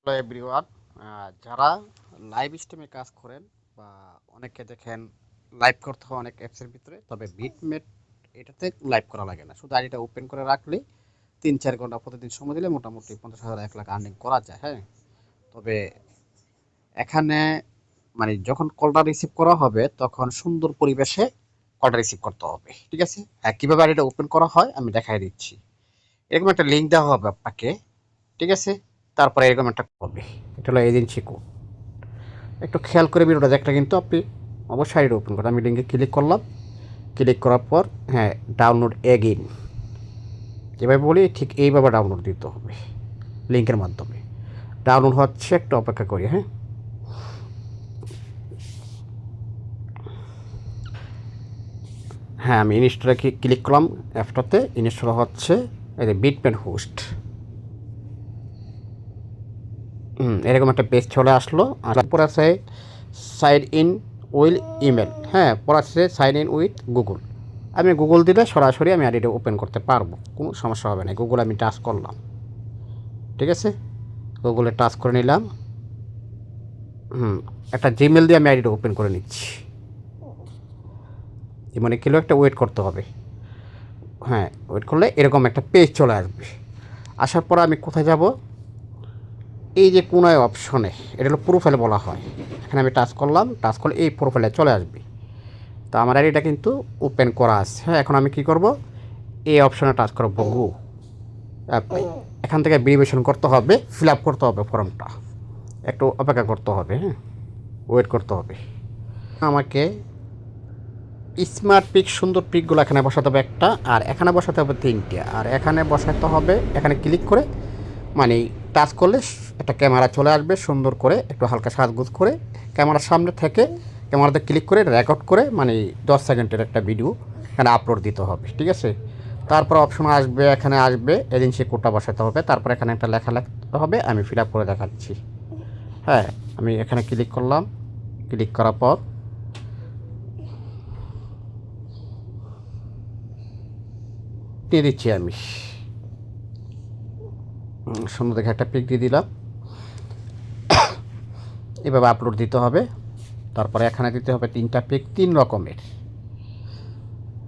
Hello everyone, যারা live স্ট্রিমে কাজ করেন বা অনেকে দেখেন লাইভ করতে হয় অনেক অ্যাপসের ভিতরে, তবে বিটমেট এটাতে লাইভ করা লাগে না, শুধু আইডিটা ওপেন করে রাখলেই 3-4 ঘন্টা প্রতিদিন সময় দিলে মোটামুটি 50,000 1 লাখ আর্নিং করা যায়। হ্যাঁ, তবে এখানে মানে যখন কলটা রিসিভ করা হবে তখন সুন্দর পরিবেশে কলটা রিসিভ করতে হবে, ঠিক আছে? কীভাবে আইডিটা ওপেন করা হয় আমি দেখাই দিচ্ছি। এরকম একটা লিঙ্ক দেওয়া হবে আপনাকে, ঠিক আছে? তারপরে এরকম একটা হবে, এটা হলো এজেন্সি কোড। একটু খেয়াল করে ভিডিওটা দেখলে কিন্তু আপনি অবশ্যই আইডি ওপেন করেন। আমি লিঙ্কে ক্লিক করলাম, ক্লিক করার পর হ্যাঁ ডাউনলোড এগেইন যেভাবে বলি ঠিক এইভাবে ডাউনলোড দিতে হবে লিঙ্কের মাধ্যমে। ডাউনলোড হচ্ছে, একটু অপেক্ষা করি। হ্যাঁ, হ্যাঁ আমি ইনস্টলে ক্লিক করলাম, অ্যাপটাতে ইনস্টল হচ্ছে। এই যে বিটমেট হোস্ট, এরকম একটা পেজ চলে আসলো। আর পর আছে সাইন ইন উইথ ইমেল। হ্যাঁ, পর আছে সাইন ইন উইথ গুগল। আমি গুগল দিলে সরাসরি আমি আইডিটা ওপেন করতে পারবো, কোনো সমস্যা হবে না। গুগল আমি টাচ করলাম, ঠিক আছে? গুগলে টাচ করে নিলাম। একটা জিমেল দিয়ে আমি আইডিটা ওপেন করে নিচ্ছি। মানে কিলো একটা ওয়েট করতে হবে। হ্যাঁ, ওয়েট করলে এরকম একটা পেজ চলে আসবে। আসার পর আমি কোথায় যাব? এই যে কোনায় অপশনে, এটা হলো প্রোফাইল বলা হয়। এখানে আমি টাচ করলাম, টাচ করলে এই প্রোফাইলে চলে আসবে। তো আমার আইডিটা কিন্তু ওপেন করা আছে। হ্যাঁ, এখন আমি কি করব? এই অপশনে টাচ করব, গো অ্যাপ্লাই। এখান থেকে ভেরিফিকেশন করতে হবে, ফিল আপ করতে হবে ফর্মটা, একটু অপেক্ষা করতে হবে। হ্যাঁ, ওয়েট করতে হবে। আমাকে স্মার্ট পিক, সুন্দর পিকগুলো এখানে বসাতে হবে একটা, আর এখানে বসাতে হবে 3টে, আর এখানে বসাতে হবে। এখানে ক্লিক করে মানে টাচ করলে একটা ক্যামেরা চলে আসবে, সুন্দর করে একটু হালকা সাজগুজ করে ক্যামেরার সামনে থেকে ক্যামেরাতে ক্লিক করে রেকর্ড করে মানে 10 সেকেন্ডের একটা ভিডিও এখানে আপলোড দিতে হবে, ঠিক আছে? তারপর অপশন আসবে, এখানে আসবে এজেন্সি কোডটা বসাতে হবে। তারপর এখানে একটা লেখা লিখতে হবে, আমি ফিল আপ করে দেখাচ্ছি। হ্যাঁ, আমি এখানে ক্লিক করলাম, ক্লিক করার পর দিয়ে দিচ্ছি আমি সুন্দর দেখে একটা পিক দিয়ে দিলাম। এভাবে আপলোড দিতে হবে। তারপরে এখানে দিতে হবে 3টা পিক, 3 রকমের।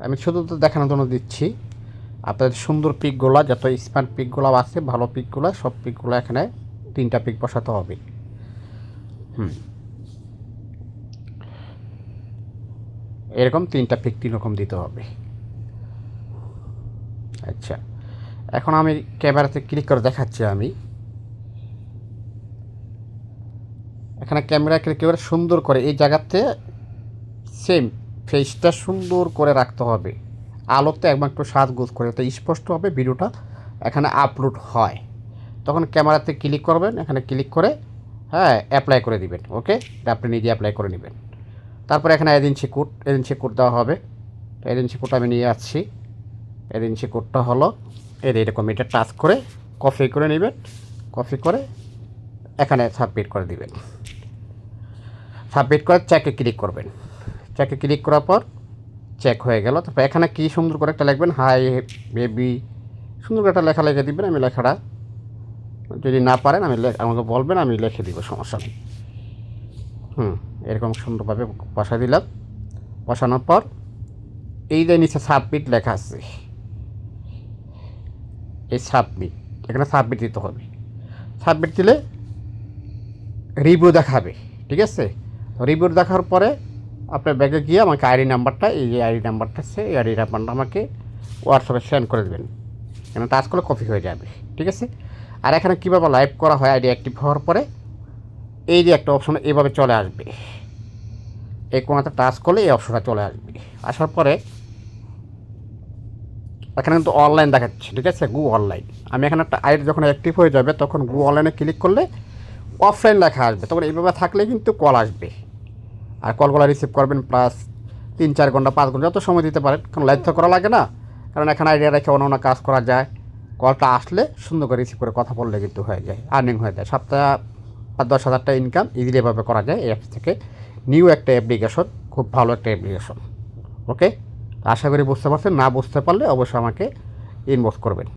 আমি শুধু তো দেখানোর জন্য দিচ্ছি। আপনাদের সুন্দর পিকগুলো, যত স্মার্ট পিকগুলো আছে, ভালো পিকগুলো, সব পিকগুলো এখানে 3টা পিক বসাতে হবে। এরকম 3টা পিক 3 রকম দিতে হবে। আচ্ছা, এখন আমি ক্যামেরাতে ক্লিক করে দেখাচ্ছি। আমি এখানে ক্যামেরা ক্লিক করে সুন্দর করে এই জায়গাতে সেম ফেসটা সুন্দর করে রাখতে হবে, আলোতে একবার একটু সাজগোজ করে, তো স্পষ্ট হবে ভিডিওটা এখানে আপলোড হয়। তখন ক্যামেরাতে ক্লিক করবেন, এখানে ক্লিক করে হ্যাঁ অ্যাপ্লাই করে দিবেন। ওকে, এটা আপনি নিজে অ্যাপ্লাই করে নেবেন। তারপরে এখানে এজেন্সি কোড দেওয়া হবে। তো এজেন্সি কোড আমি নিয়ে আসছি। এজেন্সি কোডটা হলো এরকম, এটা টাচ করে কপি করে নেবেন, কপি করে এখানে সাবমিট করে দিবেন। সাবমিট করে চেকে ক্লিক করবেন। চেকে ক্লিক করার পর চেক হয়ে গেল। তারপর এখানে কি সুন্দর করে একটা লিখবেন, হাই বেবি, সুন্দর করে একটা লেখা লিখে দিবেন। আমি লেখাটা যদি না পারেন আমাকে বলবেন, আমি লিখে দিব, সমস্যা নেই। এরকম সুন্দরভাবে বসা দিলাম। বসানোর পর এই যে নিচে সাবমিট লেখা আছে, এই সাবমিট, এখানে সাবমিট দিতে হবে। সাবমিট দিলে রিভিউ দেখাবে, ঠিক আছে? রিভিউ দেখার পরে আপনার ব্যাগে গিয়ে আমাকে আইডি নাম্বারটা, এই যে আইডি নাম্বারটা আছে, এই আইডি নাম্বারটা আমাকে হোয়াটসঅ্যাপে সেন্ড করে দেবেন। এখানে টাচ করলে কপি হয়ে যাবে, ঠিক আছে? আর এখানে কীভাবে লাইভ করা হয়, আইডি অ্যাক্টিভ হওয়ার পরে এই যে একটা অপশন এইভাবে চলে আসবে, এই কোনাতে টাচ করলে এই অপশনটা চলে আসবে। আসার পরে এখানে কিন্তু অনলাইন দেখাচ্ছে, ঠিক আছে? গু অনলাইন। আমি এখানে একটা আইডি যখন অ্যাক্টিভ হয়ে যাবে তখন গু অনলাইনে ক্লিক করলে অফলাইন লেখা আসবে। তখন এইভাবে থাকলে কিন্তু কল আসবে, আর কলগুলো রিসিভ করবেন। প্লাস 3-4 ঘন্টা 5 ঘন্টা যত সময় দিতে পারেন, কারণ লাইভ তো করা লাগে না, কারণ এখানে আইডিয়া রেখে অন্য কাজ করা যায়। কলটা আসলে সুন্দর করে রিসিভ করে কথা বললে কিন্তু হয়ে যায়, আর্নিং হয়ে যায়। সপ্তাহে 5-10 হাজার টাকা ইনকাম ইজিলি এভাবে করা যায় এই অ্যাপস থেকে। নিউ একটা অ্যাপ্লিকেশন, খুব ভালো একটা অ্যাপ্লিকেশন। ওকে, আশা করি বুঝতে পারছেন। না বুঝতে পারলে অবশ্যই আমাকে ইনবক্স করবেন।